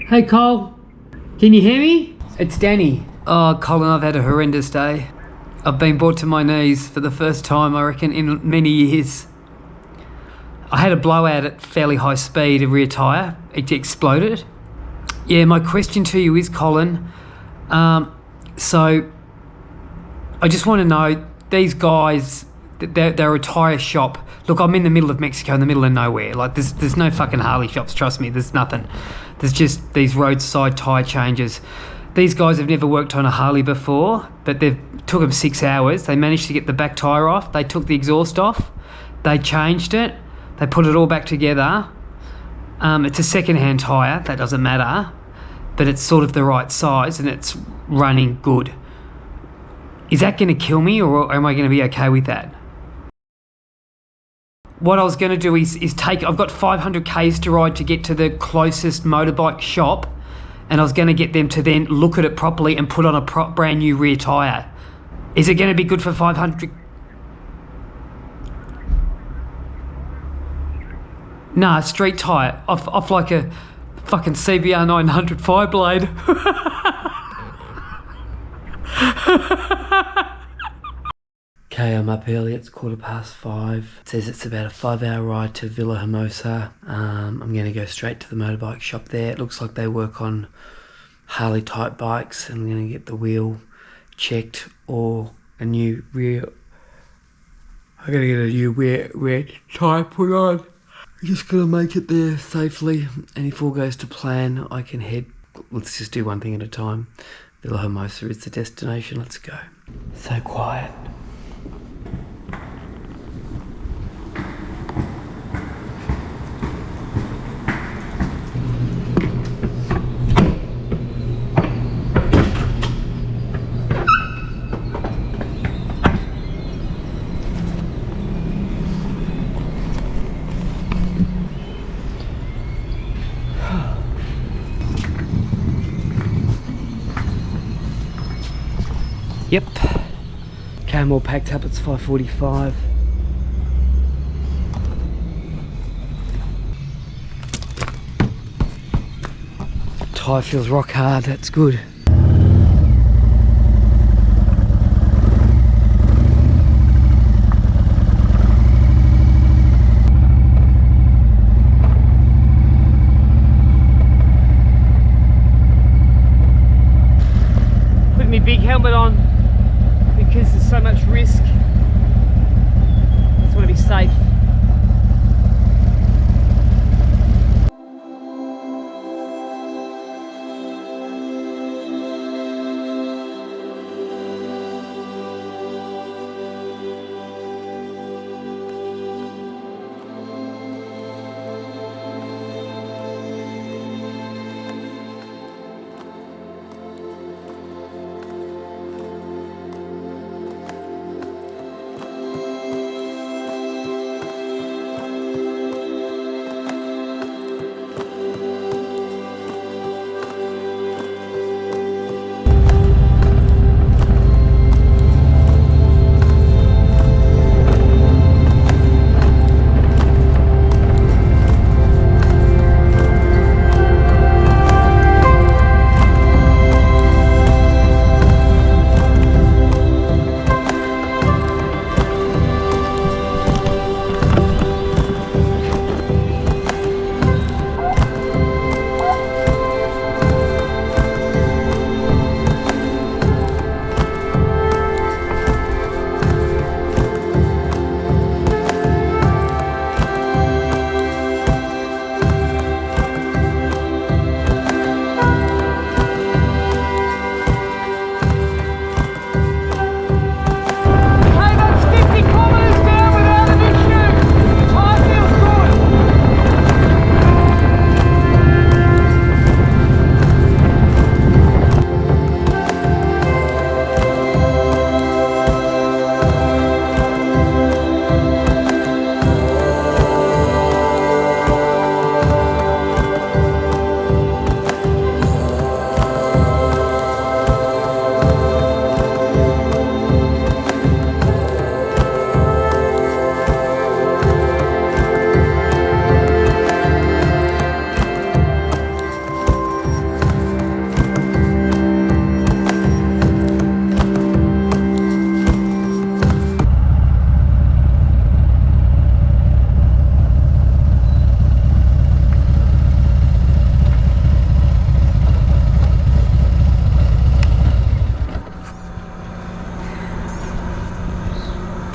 Hey Cole, can you hear me? It's Danny. Oh, Colin, I've had a horrendous day. I've been brought to my knees for the first time, I reckon, in many years. I had a blowout at fairly high speed, a rear tyre. It exploded. Yeah, my question to you is, Colin, so I just want to know, these guys, they're a tyre shop. Look, I'm in the middle of Mexico, in the middle of nowhere. Like, there's no fucking Harley shops, trust me, there's nothing. There's just these roadside tyre changes. These guys have never worked on a Harley before, but they've took them 6 hours. They managed to get the back tyre off. They took the exhaust off. They changed it. They put it all back together. It's a second-hand tyre. That doesn't matter. But it's sort of the right size and it's running good. Is that going to kill me, or am I going to be okay with that? What I was going to do is I've got 500 Ks to ride to get to the closest motorbike shop, and I was going to get them to then look at it properly and put on a brand new rear tyre. Is it going to be good for 500? Nah, street tyre, off like a fucking CBR 900 Fireblade. Okay, I'm up early, it's 5:15. It says it's about a 5-hour ride to Villahermosa. I'm going to go straight to the motorbike shop there. It looks like they work on Harley type bikes, and I'm going to get the wheel checked or a new rear. I'm going to get a new rear tyre put on. I'm just going to make it there safely, and if all goes to plan, I can head. Let's just do one thing at a time. Villahermosa is the destination, let's go. So quiet. Yep. Okay, I'm all packed up, it's 5:45. Tyre feels rock hard, that's good. Put my big helmet on because there's so much risk. I just want to be safe.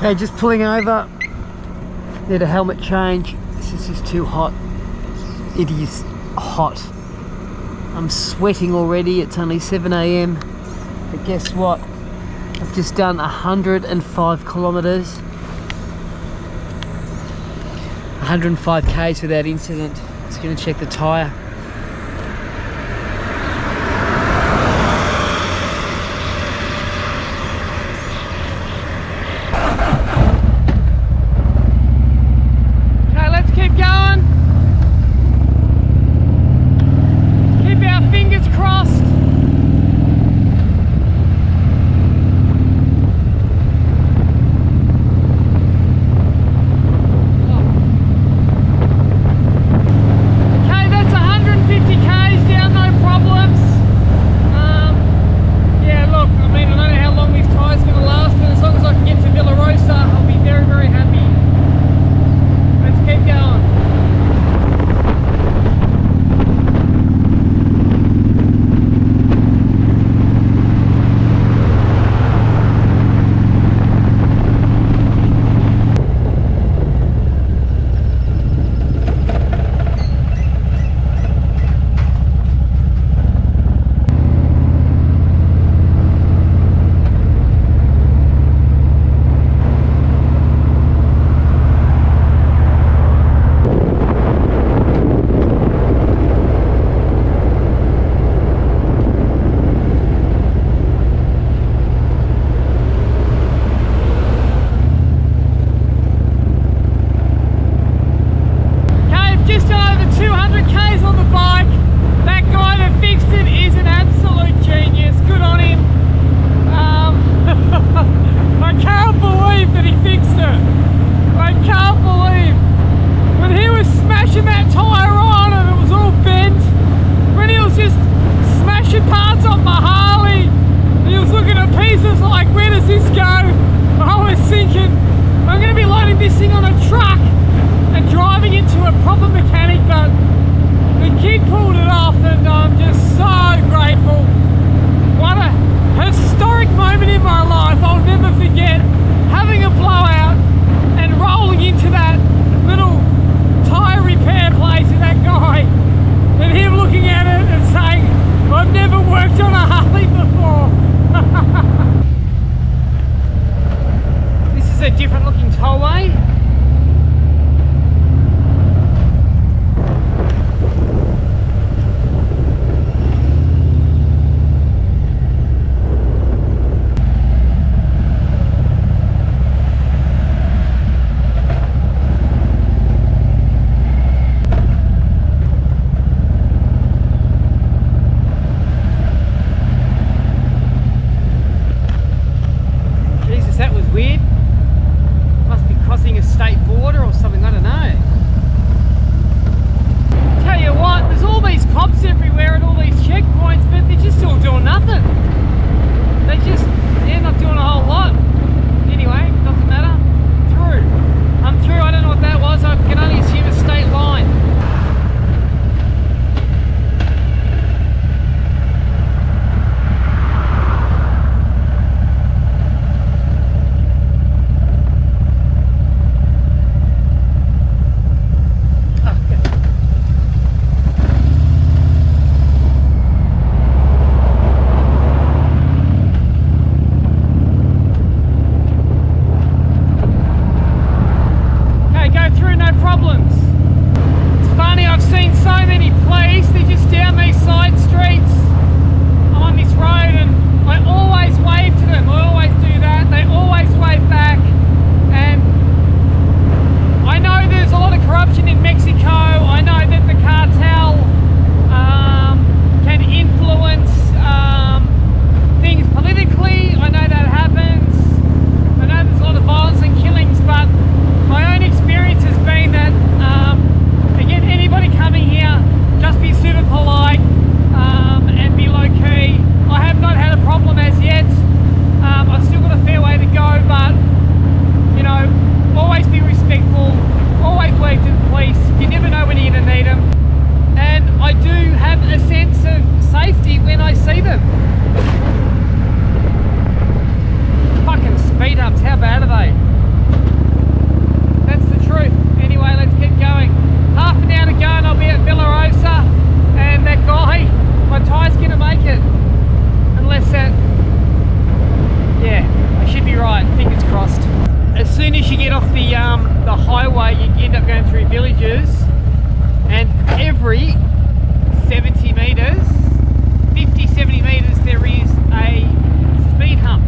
Okay, just pulling over. Need a helmet change. This is just too hot. It is hot. I'm sweating already. It's only 7 AM. But guess what? I've just done 105 kilometers. 105 Ks without incident. Just gonna check the tyre. How bad are they? the highway, you end up going through villages, and every 70 metres, 50, 70 metres, there is a speed hump.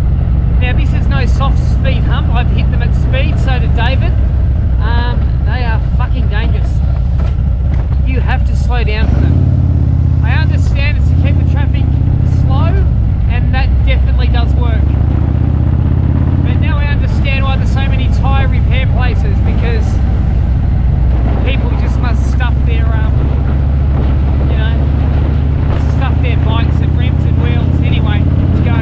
Now this is no soft speed hump, I've hit them at speed, so did David. They are fucking dangerous. You have to slow down for them. I understand it's to keep the traffic slow, and that definitely does work. But now I understand why there's so many tyre repair places, because people just must stuff their, stuff their bikes and rims and wheels. Anyway, let's go.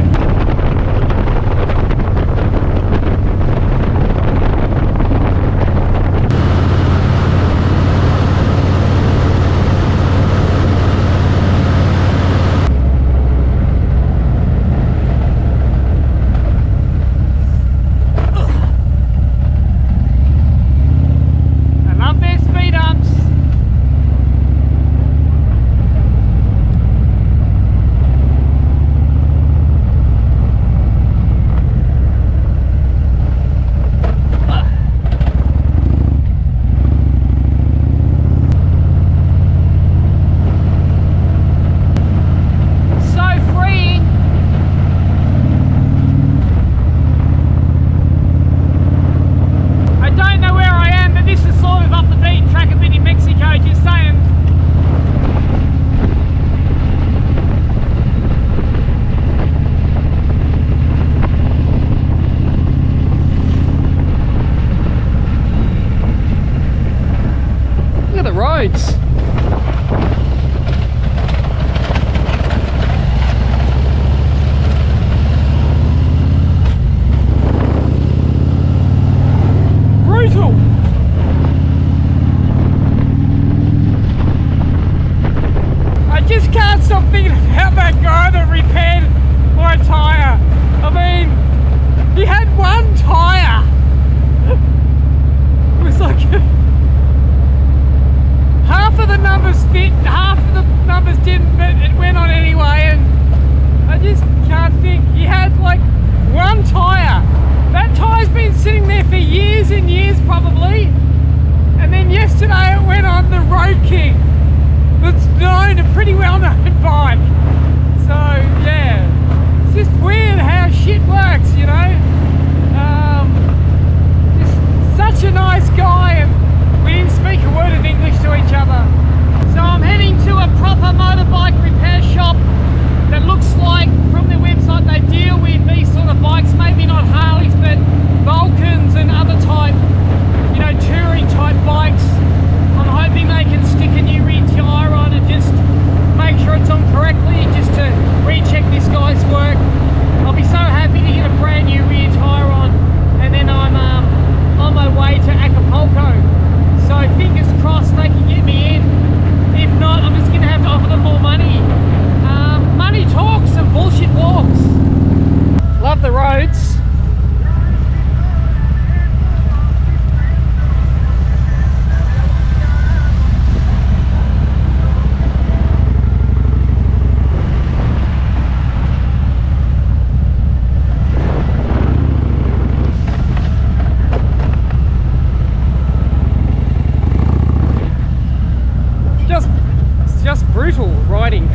Brutal riding.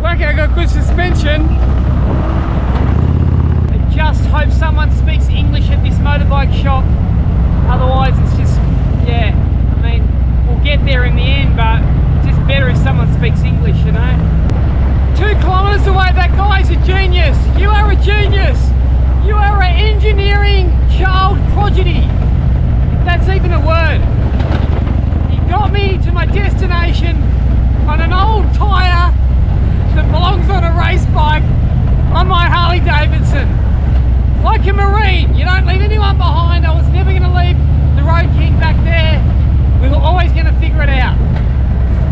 Lucky I got good suspension. I just hope someone speaks English at this motorbike shop. Otherwise it's just, yeah, I mean, we'll get there in the end, but it's just better if someone speaks English, you know. 2 kilometers away, that guy's a genius. You are a genius. You are an engineering child prodigy. That's even a word. He got me to my destination on an old tyre that belongs on a race bike on my Harley Davidson. Like a Marine, you don't leave anyone behind. I was never going to leave the Road King back there. We were always going to figure it out.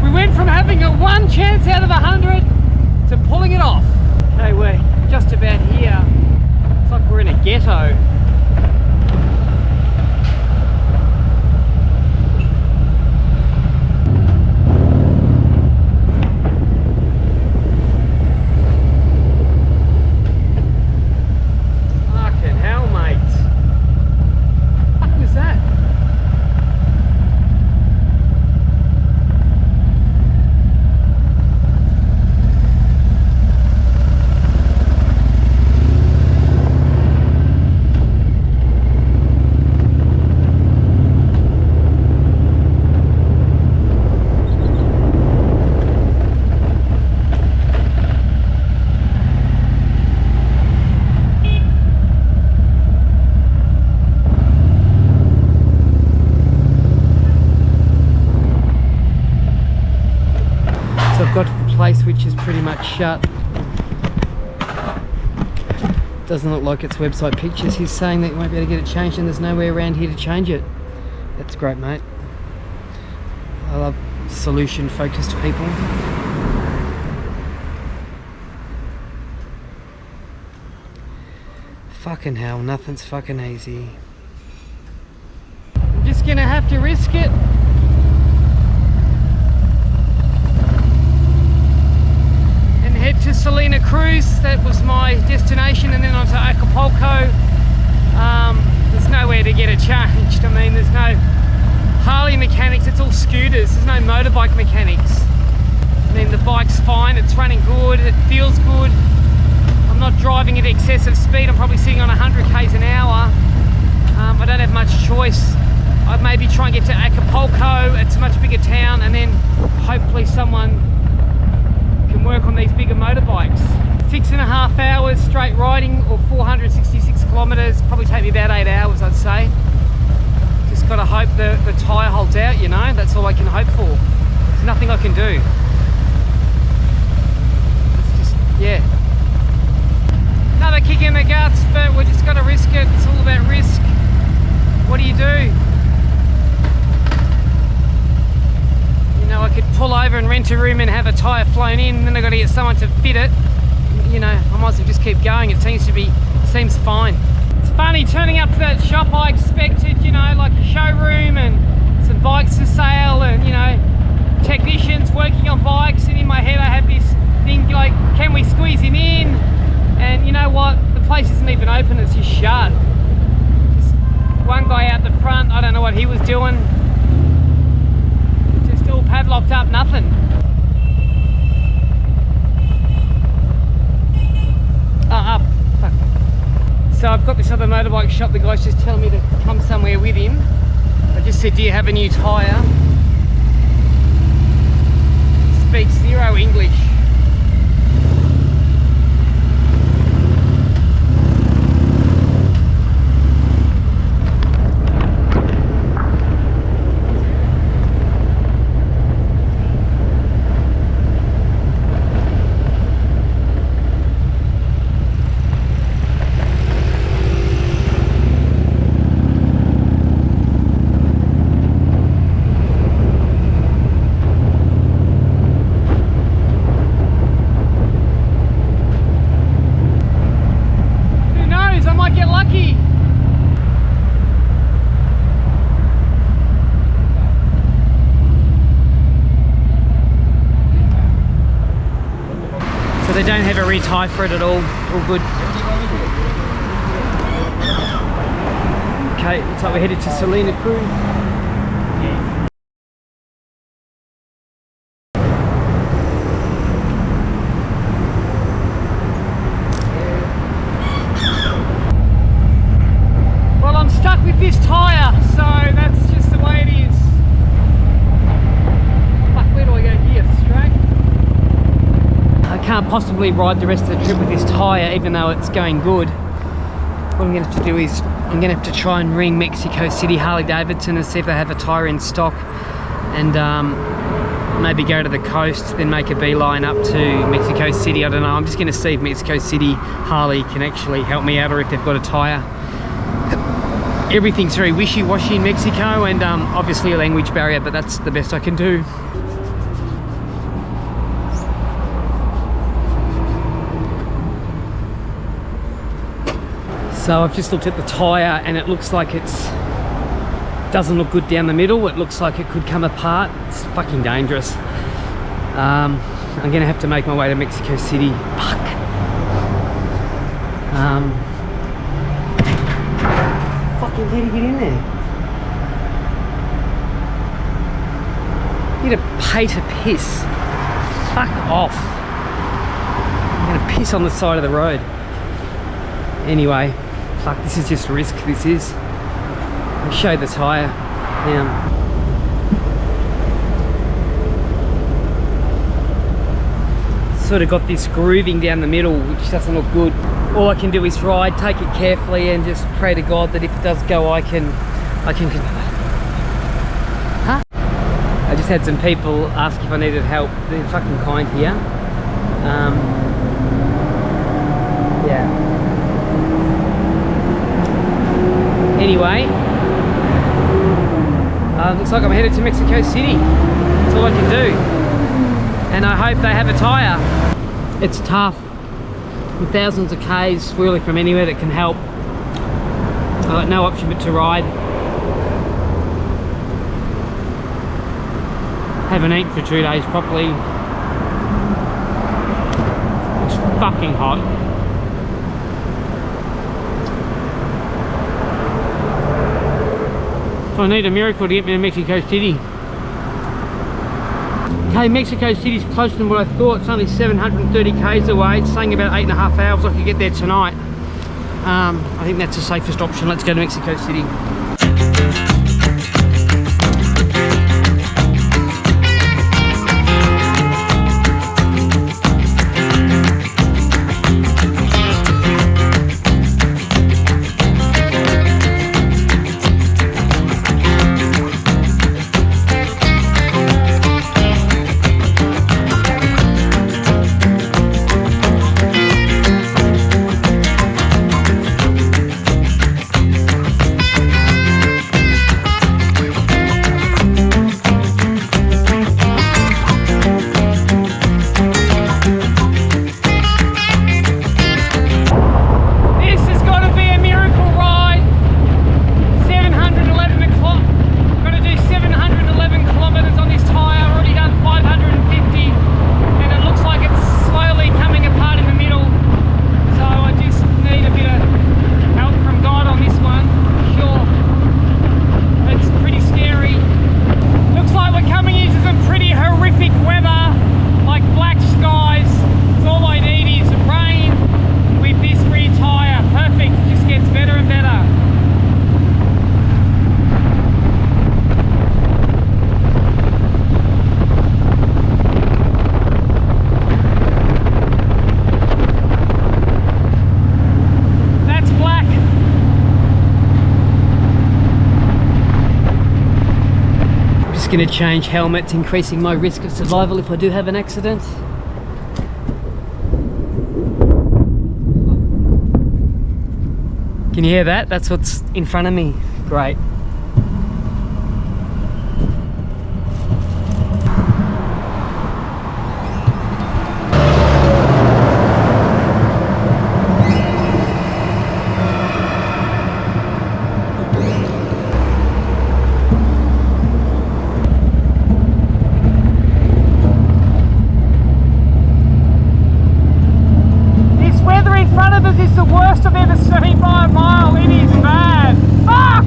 We went from having a 1 chance out of 100 to pulling it off. Okay, we're just about here. It's like we're in a ghetto. which is pretty much shut. Doesn't look like it's website pictures. He's saying that you won't be able to get it changed and there's nowhere around here to change it. That's great, mate. I love solution focused people. Fucking hell, nothing's fucking easy. I'm just gonna have to risk it. And head to Salina Cruz. That was my destination, and then on to Acapulco. There's nowhere to get it changed. I mean, there's no Harley mechanics, it's all scooters. There's no motorbike mechanics. I mean, the bike's fine, it's running good, it feels good. I'm not driving at excessive speed. I'm probably sitting on 100 k's an hour. I don't have much choice. I'd maybe try and get to Acapulco. It's a much bigger town, and then hopefully someone can work on these bigger motorbikes. 6.5 hours straight riding, or 466 kilometers. Probably take me about 8 hours, I'd say. Just gotta hope the tyre holds out, you know. That's all I can hope for. There's nothing I can do. It's just, yeah. Another kick in the guts, but we just got to risk it. It's all about risk. What do? You know, I could pull over and rent a room and have a tyre flown in, and then I got to get someone to fit it. You know, I might as well just keep going. It seems fine. It's funny turning up to that shop. I expected, you know, like a showroom and some bikes for sale, and you know, technicians working on bikes. And in my head, I have this thing like, can we squeeze him in? And you know what? The place isn't even open, it's just shut. Just one guy out the front, I don't know what he was doing. Just all padlocked up, nothing. Up. Fuck. So I've got this other motorbike shop, the guy's just telling me to come somewhere with him. I just said, do you have a new tyre? Speaks zero English. They don't have a retie for it at all good. Okay, looks like we're headed to Salina Cruz. Well, I'm stuck with this tyre, so that's just the way it is. Fuck, where do I go here? Straight? I can't possibly ride the rest of the trip with this tyre, even though it's going good. What I'm going to have to do is I'm going to have to try and ring Mexico City Harley Davidson and see if they have a tyre in stock, and maybe go to the coast, then make a beeline up to Mexico City. I don't know. I'm just going to see if Mexico City Harley can actually help me out, or if they've got a tyre. Everything's very wishy-washy in Mexico, and obviously a language barrier, but that's the best I can do. So I've just looked at the tyre, and it looks like doesn't look good down the middle. It looks like it could come apart. It's fucking dangerous. I'm gonna have to make my way to Mexico City. Fuck. Fucking how do you get in there? You gotta pay to piss. Fuck off. I'm gonna piss on the side of the road. Anyway. Fuck, this is just risk, this is. I'll show the tyre now. Sort of got this grooving down the middle, which doesn't look good. All I can do is ride, take it carefully, and just pray to God that if it does go, I can. Huh? I just had some people ask if I needed help. They're fucking kind here. Yeah. Anyway, looks like I'm headed to Mexico City. That's all I can do. And I hope they have a tyre. It's tough with thousands of Ks swirling from anywhere that can help. I've got no option but to ride. Haven't eaten for 2 days properly. It's fucking hot. So I need a miracle to get me to Mexico City. Okay, Mexico City's closer than what I thought. It's only 730 Ks away. It's saying about 8.5 hours I could get there tonight. I think that's the safest option. Let's go to Mexico City. Going to change helmets, increasing my risk of survival if I do have an accident. Can you hear that? That's what's in front of me. Great. It's the worst I've ever seen by a mile. It is bad. Fuck!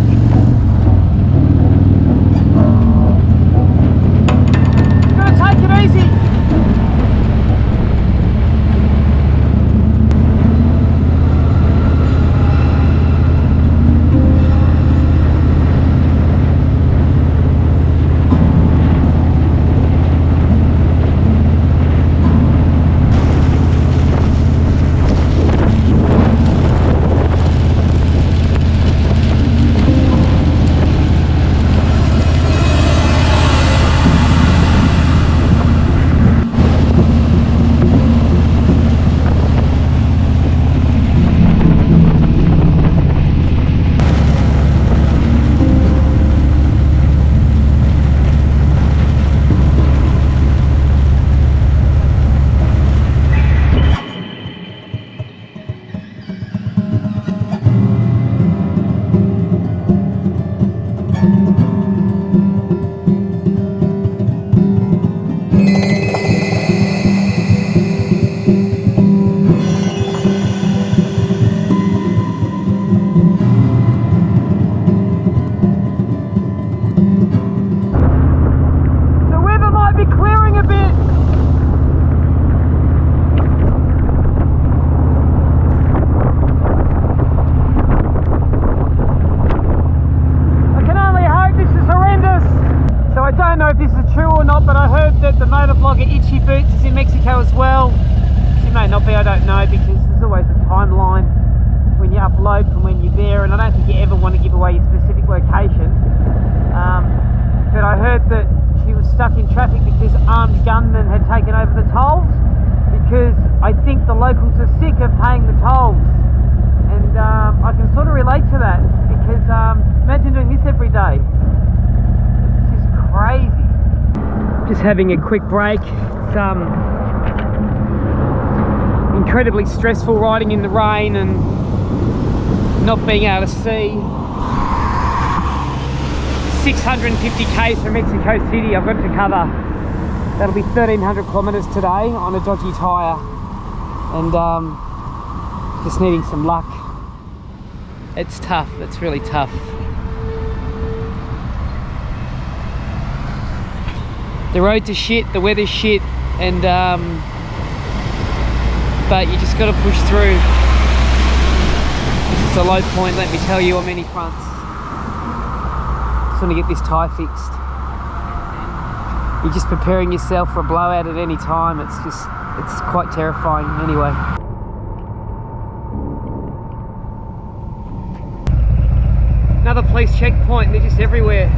Gotta take it easy. as well. She may not be, I don't know, because there's always a timeline when you upload from when you're there, and I don't think you ever want to give away your specific location. But I heard that she was stuck in traffic because armed gunmen had taken over the tolls, because I think the locals are sick of paying the tolls, and I can sort of relate to that, because imagine doing this every day. It's just crazy. Just having a quick break. It's incredibly stressful riding in the rain and not being able to see. 650 k's from Mexico City I've got to cover. That'll be 1,300 kilometers today on a dodgy tyre, and just needing some luck. It's tough, it's really tough. The roads are shit, the weather's shit, and but you just got to push through. This is a low point, let me tell you, on many fronts. Just want to get this tyre fixed. You're just preparing yourself for a blowout at any time. It's quite terrifying anyway. Another police checkpoint, they're just everywhere.